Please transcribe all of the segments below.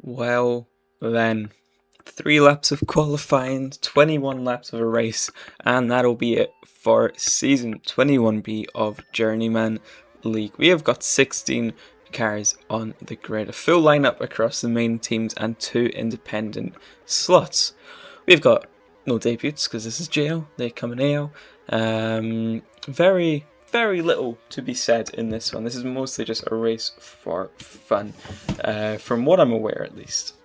Well, then, 3 laps of qualifying, 21 laps of a race, and that'll be it for Season 21B of Journeyman League. We have got 16 cars on the grid, a full lineup across the main teams and 2 independent slots. We've got no debuts because this is JL, they come in AL. Very little to be said in this one. This is mostly just a race for fun, from what I'm aware at least.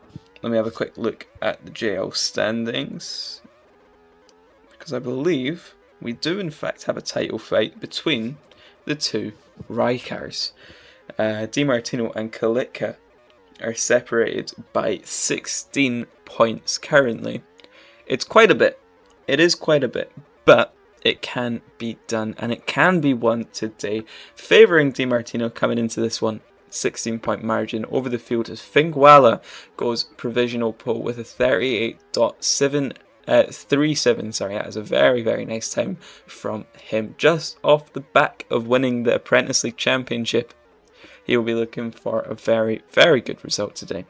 Let me have a quick look at the JL standings, because I believe we do in fact have a title fight between the two Rykars. DiMartino and Kalitka are separated by 16 points currently. It's quite a bit. It is quite a bit, but it can be done, and it can be won today, favouring DiMartino coming into this one. 16-point margin over the field as Fingwala goes provisional pole with a 38.737. Sorry, that is a very nice time from him, just off the back of winning the Apprentice League Championship. He will be looking for a very good result today.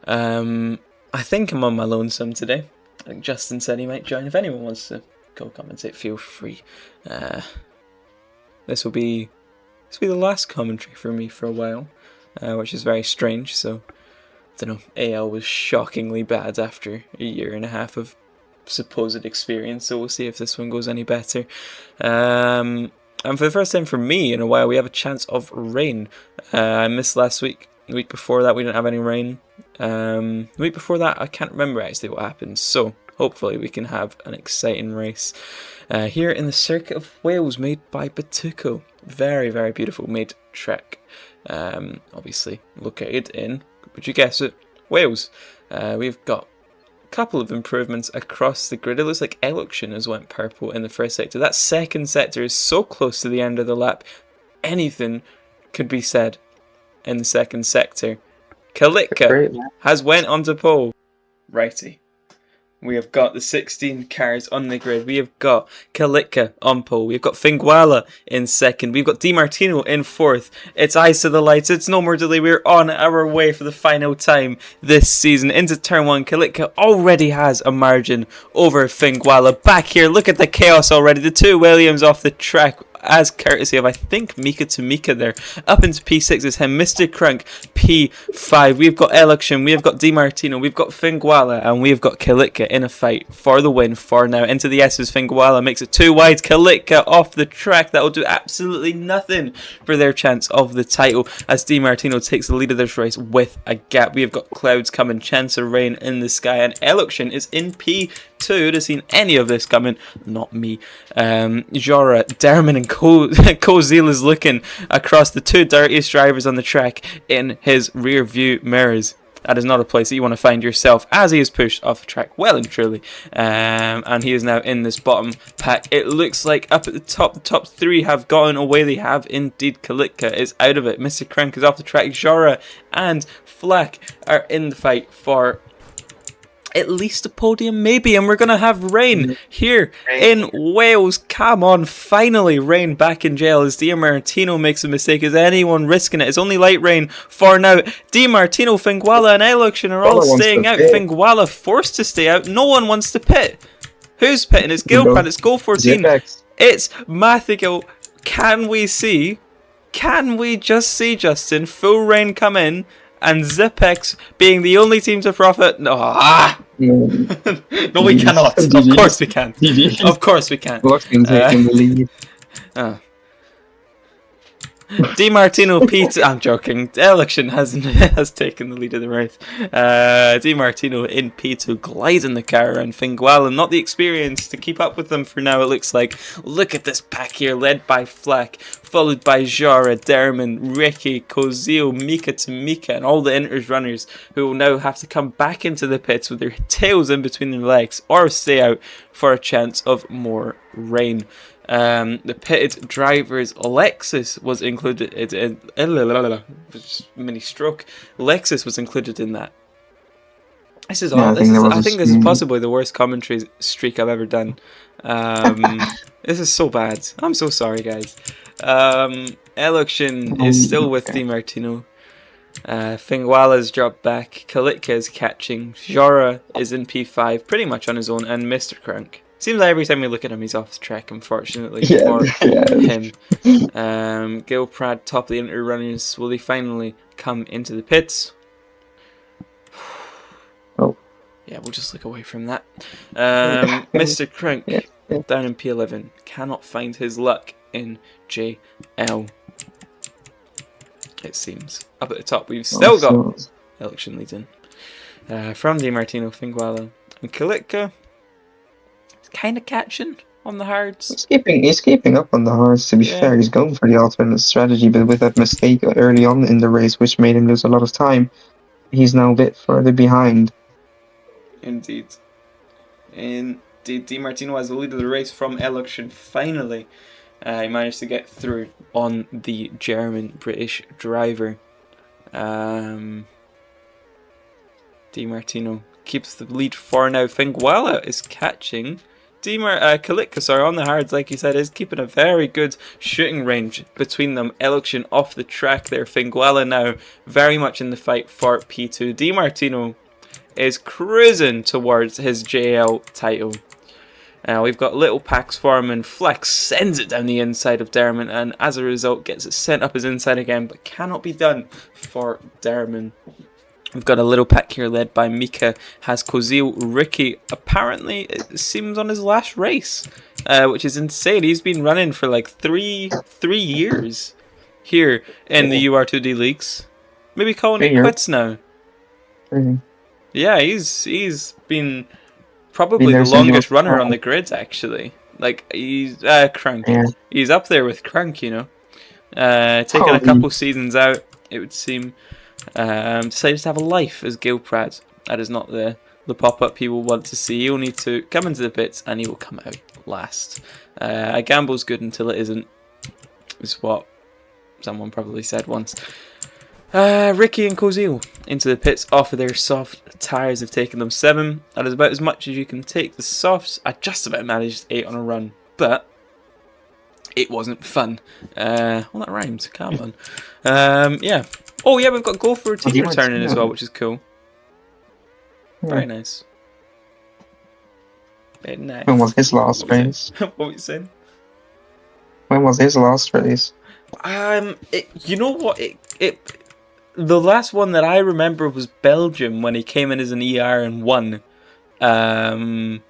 I think I'm on my lonesome today. I think Justin said he might join. If anyone wants to go commentate, feel free. This will be the last commentary for me for a while, which is very strange. So, I don't know, AL was shockingly bad after a year and a half of supposed experience, so we'll see if this one goes any better. And for the first time for me in a while, we have a chance of rain. I missed last week. The week before that, we didn't have any rain. The week before that, I can't remember actually what happened, so hopefully we can have an exciting race here in the Circuit of Wales, made by Batuco. Very beautiful made track, obviously located in, would you guess it, Wales. We've got a couple of improvements across the grid. It looks like Eloction has went purple in the first sector. That second sector is so close to the end of the lap, anything could be said in the second sector. Kalitka has went onto pole. Righty. We have got the 16 cars on the grid. We have got Kalitka on pole. We've got Fingwala in second. We've got DiMartino in fourth. It's eyes to the lights. It's no more delay. We're on our way for the final time this season. Into turn one. Kalitka already has a margin over Fingwala. Back here, look at the chaos already. The two Williams off the track, as courtesy of, I think, Mika to Mika there. Up into P6 is him, Mr. Crunk, P5. We've got Election, we've got DiMartino, we've got Fingwala, and we've got Kalitka in a fight for the win for now. Into the S's, Fingwala makes it too wide. Kalitka off the track. That will do absolutely nothing for their chance of the title, as DiMartino takes the lead of this race with a gap. We have got clouds coming, chance of rain in the sky, and Election is in P2. Who'd have seen any of this coming? Not me. Jora, Derman, and Kozil is looking across the two dirtiest drivers on the track in his rear view mirrors. That is not a place that you want to find yourself, as he is pushed off the track well and truly. And he is now in this bottom pack. It looks like up at the top three have gotten away. They have indeed. Kalitka is out of it. Mr. Crank is off the track. Jora and Flack are in the fight for at least a podium, maybe, and we're going to have rain here in Wales. Come on, finally rain back in jail as DiMartino makes a mistake. Is anyone risking it? It's only light rain for now. DiMartino, Fingwala and Eloction are all staying out. Fingwala forced to stay out. No one wants to pit. Who's pitting? It's Gilbrand. It's Go 14. It's Mathigal. Can we just see, Justin, full rain come in and Zipex being the only team to profit? No, no, we cannot. Of course we can. Of course we can. DiMartino P2. I'm joking. Election has taken the lead of the race. DiMartino in P2, gliding the car around Fingwala. Not the experience to keep up with them for now, it looks like. Look at this pack here, led by Flack, followed by Jara, Derman, Ricky, Kozil, Mika to Mika, and all the Inters runners who will now have to come back into the pits with their tails in between their legs or stay out for a chance of more rain. The pitted drivers, Lexus was included in mini stroke. Lexus was included in that. This is I think this is possibly the worst commentary streak I've ever done. This is so bad. I'm so sorry, guys. Election is still with DiMartino. Fingwala's dropped back. Kalitka is catching. Jora is in P5 pretty much on his own, and Mr. Crunk. Seems like every time we look at him, he's off the track, unfortunately, for him. Gilprad, top of the inter runners. Will they finally come into the pits? Oh. Yeah, we'll just look away from that. Mr. Crunk, down in P11, cannot find his luck in JL. It seems. Up at the top, we've still got Election leading. From DiMartino, Fingwala, and Kalitka. He's kind of catching on the hards. He's keeping up on the hards, to be fair. He's going for the alternate strategy, but with that mistake early on in the race, which made him lose a lot of time, he's now a bit further behind. Indeed. DiMartino has the lead of the race from Election. Finally, he managed to get through on the German-British driver. DiMartino keeps the lead for now. Fingwala is catching. Kalitka, on the hards, like you said, is keeping a very good shooting range between them. Election off the track there. Fingwala now very much in the fight for P2. DiMartino is cruising towards his JL title. We've got little packs for him, and Flex sends it down the inside of Derman, and as a result gets it sent up his inside again, but cannot be done for Derman. We've got a little pack here led by Mika, has Kozil. Ricky apparently, it seems, on his last race, which is insane. He's been running for like three years here in the UR2D leagues. Maybe calling it quits now. Yeah, he's been probably the longest runner on the grid, actually. Like, he's Crank. Yeah. He's up there with Crank, you know. Taking a couple seasons out, it would seem. Decided to have a life as Gilprad. That is not the pop-up he will want to see. He'll need to come into the pits, and he will come out last. A gamble's good until it isn't, is what someone probably said once. Ricky and Kozil into the pits off of their soft tyres. Have taken them 7. That is about as much as you can take. The softs, I just about managed 8 on a run, but it wasn't fun. Well, that rhymes. Come on. Yeah. Oh, yeah, we've got Go for a team returning as well, which is cool. Very nice. Very nice. When was his last race? What were you saying? When was his last race? You know what? The last one that I remember was Belgium, when he came in as an ER and won. I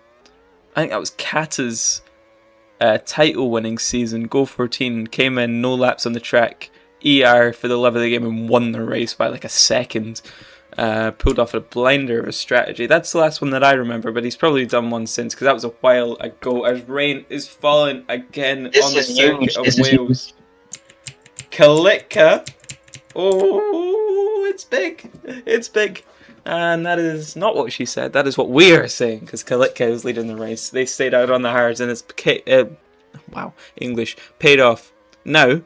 think that was Kata's title-winning season. Go 14 came in, no laps on the track. ER for the love of the game and won the race by like a second. Pulled off a blinder of a strategy. That's the last one that I remember, but he's probably done one since, because that was a while ago. As rain is falling again on the circuit of Wales. Kalitka. Oh, it's big. It's big. And that is not what she said. That is what we are saying, because Kalitka is leading the race. They stayed out on the hards, and it's English paid off. Now,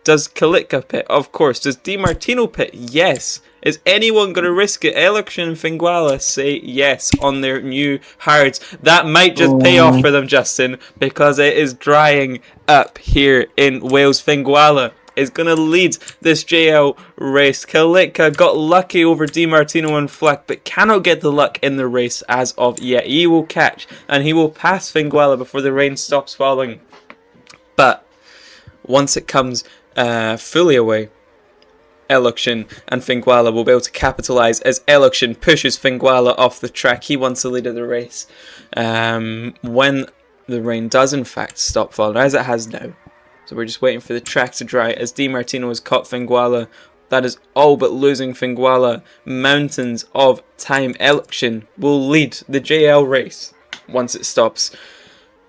does Kalitka pit? Of course. Does DiMartino pit? Yes. Is anyone going to risk it? Election and Fingwala say yes on their new hards. That might just pay off for them, Justin, because it is drying up here in Wales. Fingwala is going to lead this JL race. Kalitka got lucky over DiMartino and Fleck, but cannot get the luck in the race as of yet. He will catch, and he will pass Fingwala before the rain stops falling. But once it comes fully away, Election and Fingwala will be able to capitalise as Election pushes Fingwala off the track. He wants the lead of the race. When the rain does in fact stop falling, as it has now. So we're just waiting for the track to dry as DiMartino has caught Fingwala. That is all but losing Fingwala. Mountains of time. Election will lead the JL race once it stops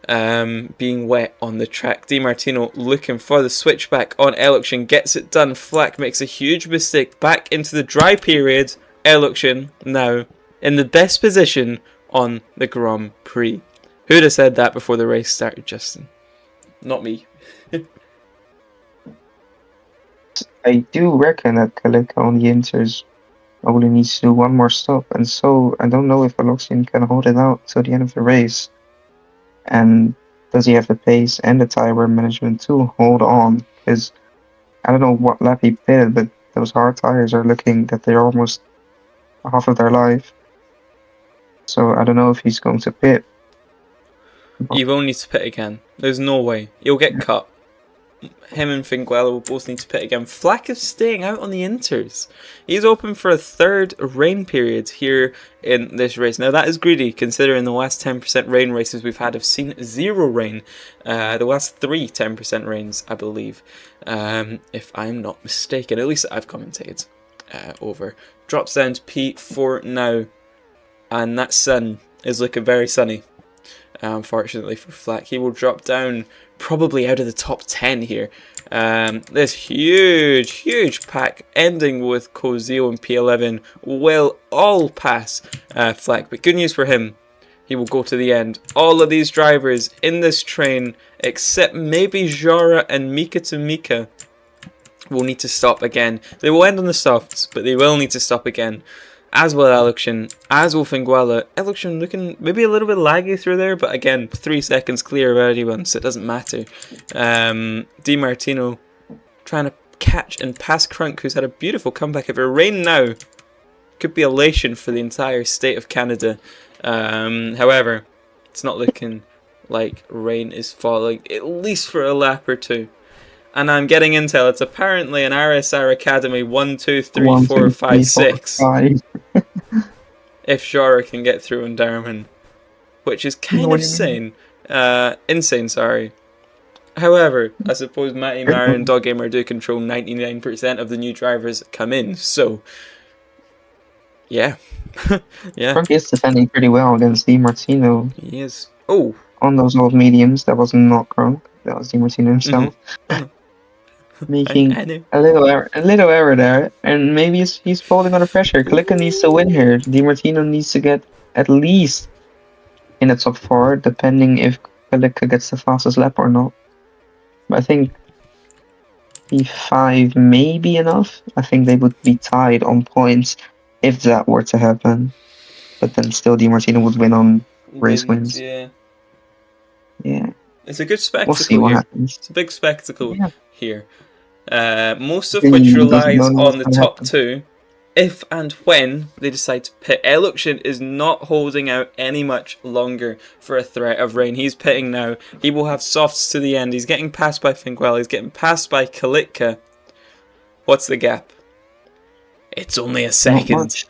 being wet on the track. DiMartino looking for the switchback on Election, gets it done. Flack makes a huge mistake back into the dry period. Election now in the best position on the Grand Prix. Who'd have said that before the race started, Justin? Not me. I do reckon that Kalitka on the inters only needs to do one more stop, and so I don't know if Election can hold it out till the end of the race. And does he have the pace and the tire wear management to hold on? Because I don't know what lap he pitted, but those hard tires are looking that they're almost half of their life. So I don't know if he's going to pit. He will need to pit again. There's no way. He'll get cut. Him and Finguella will both need to pit again. Flack is staying out on the inters. He's open for a third rain period here in this race. Now that is greedy, considering the last 10% rain races we've had have seen 0 rain. The last 3 10% rains, I believe, if I'm not mistaken. At least I've commentated over. Drops down to P4 now, and that sun is looking very sunny. Unfortunately for Flack, he will drop down probably out of the top 10 here. This huge pack ending with Kozio and P11 will all pass Flack, but good news for him, he will go to the end. All of these drivers in this train, except maybe Jara and Mika to Mika, will need to stop again. They will end on the softs, but they will need to stop again. As will Eluxion, as will Finguella. Eluxion looking maybe a little bit laggy through there, but again, 3 seconds clear of anyone, so it doesn't matter. Di Martino trying to catch and pass Crunk, who's had a beautiful comeback. If it rained now, could be elation for the entire state of Canada. However, it's not looking like rain is falling, at least for a lap or two. And I'm getting intel, it's apparently an RSR Academy 1, 2, 3, 4, 5, 6. If Jara can get through in Darman, which is kind of insane, sorry. However, I suppose Matty, Mara and Dog Gamer do control 99% of the new drivers that come in, so yeah. Yeah. Crunk is defending pretty well against Di Martino. He is. Oh. On those old mediums, that was not Crunk, that was Di Martino himself. Making a little error there, and maybe he's falling under pressure. Kalika needs to win here. Di Martino needs to get at least in the top 4, depending if Kalika gets the fastest lap or not. But I think P5 may be enough. I think they would be tied on points if that were to happen. But then still Di Martino would win on race wins. Yeah. Yeah. It's a good spectacle. We'll see what happens. It's a big spectacle here. Most of which relies on the top 2, if and when they decide to pit. Eluxion is not holding out any much longer for a threat of rain. He's pitting now. He will have softs to the end. He's getting passed by Finguella. He's getting passed by Kalitka. What's the gap? It's only a second.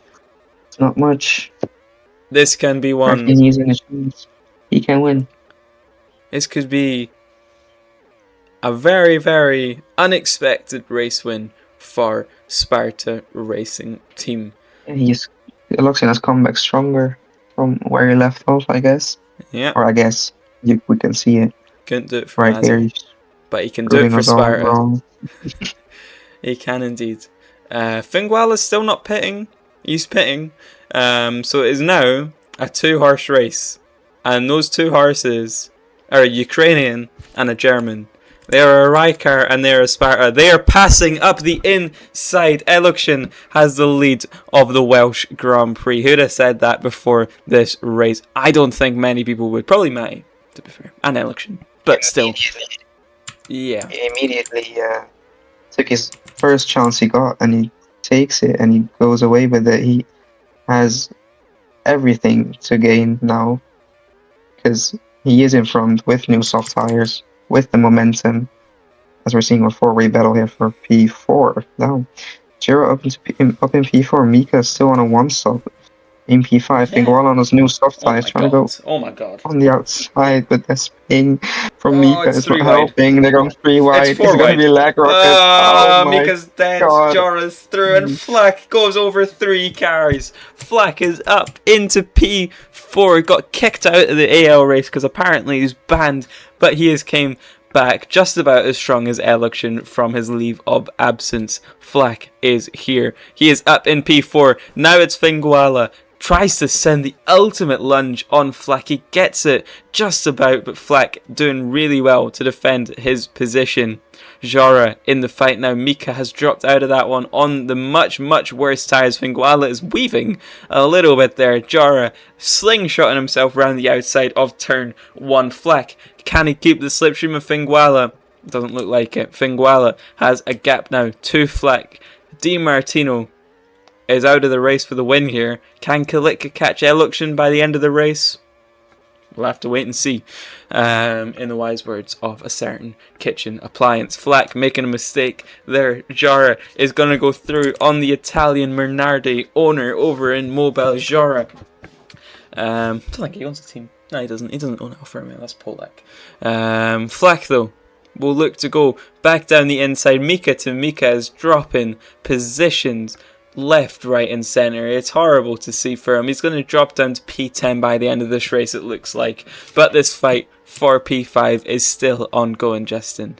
It's not much. This can be won. He can win. This could be a very, very unexpected race win for Sparta Racing Team. Eluxion has come back stronger from where he left off, I guess. Yeah. Or I guess we can see it. Couldn't do it for right here. But he can do it for Sparta. He can indeed. Finguella's still not pitting. He's pitting. So it is now a 2-horse race. And those 2 horses are a Ukrainian and a German. They are a Raikar and they are a Sparta. They are passing up the inside. Eluxion has the lead of the Welsh Grand Prix. Who'd have said that before this race? I don't think many people would. Probably Matty, to be fair. And Eluxion. But still. Yeah. He immediately took his first chance he got and he takes it and he goes away with it. He has everything to gain now because he is in front with new soft tires, with the momentum, as we're seeing a 4-way battle here for P4. Now, Jiro up in P4, Mika is still on a 1-stop in P5. Finguella on those new soft tires, trying to go on the outside, but that's ping from Mika. It's not helping. They're going 3 wide. It's going to be lag rocket. Mika's dead. Jora's through, and Flack goes over 3 cars. Flack is up into P4. Got kicked out of the AL race because apparently he's banned, but he has came back just about as strong as Eluxion from his leave of absence. Flack is here. He is up in P4. Now it's Finguella. Tries to send the ultimate lunge on Flack. He gets it just about, but Flack doing really well to defend his position. Jara in the fight now. Mika has dropped out of that one on the much worse tires. Finguella is weaving a little bit there. Jara slingshotting himself around the outside of turn 1. Flack, can he keep the slipstream of Finguella? Doesn't look like it. Finguella has a gap now to Flack. Di Martino is out of the race for the win here. Can Kalitka catch Eluxion by the end of the race? We'll have to wait and see. In the wise words of a certain kitchen appliance. Flack making a mistake there. Jara is going to go through on the Italian Bernardi owner over in Mobile. Jara. I don't think he owns a team. No, he doesn't. He doesn't own Alfa Romeo. That's Polak. Flack, though, will look to go back down the inside. Mika to Mika is dropping positions left, right and centre. It's horrible to see for him. He's going to drop down to P10 by the end of this race, it looks like. But this fight for P5 is still ongoing, Justin.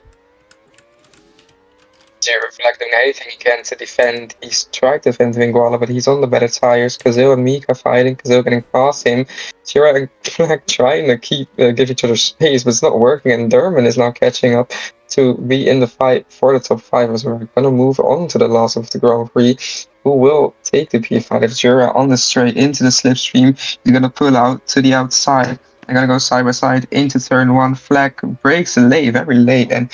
Zero reflecting anything he can to defend. He's tried to defend Vinguala, but he's on the better tires. Kazil and Mika fighting, Kazil getting past him. Zero and Flag trying to give each other space, but it's not working, and Derman is now catching up to be in the fight for the top 5 as well. We're going to move on to the last of the Grand Prix. Who will take the P5? If Jura on the straight into the slipstream, you're going to pull out to the outside. They're going to go side by side into turn 1. Flag breaks late, very late, and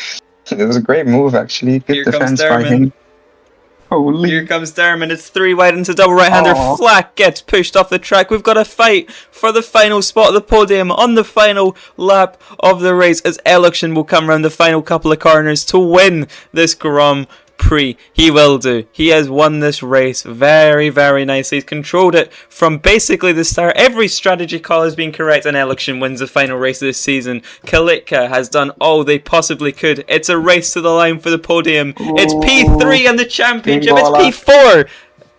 it was a great move actually. Good defense by him. Holy. Here comes Derman. It's 3 wide into double right-hander. Flack gets pushed off the track. We've got a fight for the final spot of the podium on the final lap of the race as Eluxion will come around the final couple of corners to win this Grand Prix. He will do. He has won this race very, very nicely. He's controlled it from basically the start. Every strategy call has been correct, and Eluxion wins the final race of this season. Kalitka has done all they possibly could. It's a race to the line for the podium. It's P3 and the championship. It's P4.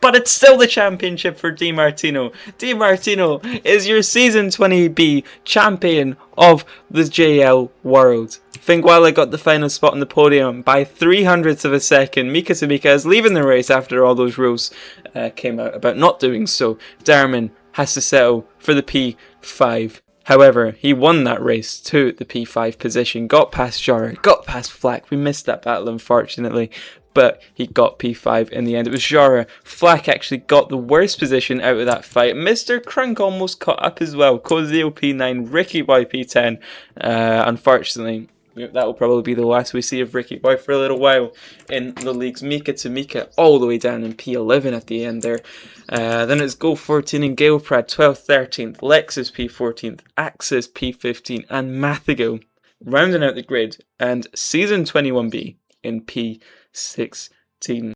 But it's still the championship for Di Martino. Di Martino is your Season 20B champion of the JL World. Finguala got the final spot on the podium by 0.03 of a second. Mika to Mika is leaving the race after all those rules came out about not doing so. Derman has to settle for the P5. However, he won that race to the P5 position, got past Jara, got past Flack. We missed that battle, unfortunately, but he got P5 in the end. It was Jara. Flack actually got the worst position out of that fight. Mr. Crunk almost caught up as well. Kozio P9, Ricky Boy P10. Unfortunately, that will probably be the last we see of Ricky Boy for a little while in the leagues. Mika to Mika all the way down in P11 at the end there. Then it's Go 14 and Galeprad 12th, 13th, Lexus P14th, Axis P15 and Mathigo rounding out the grid, and Season 21B in P16.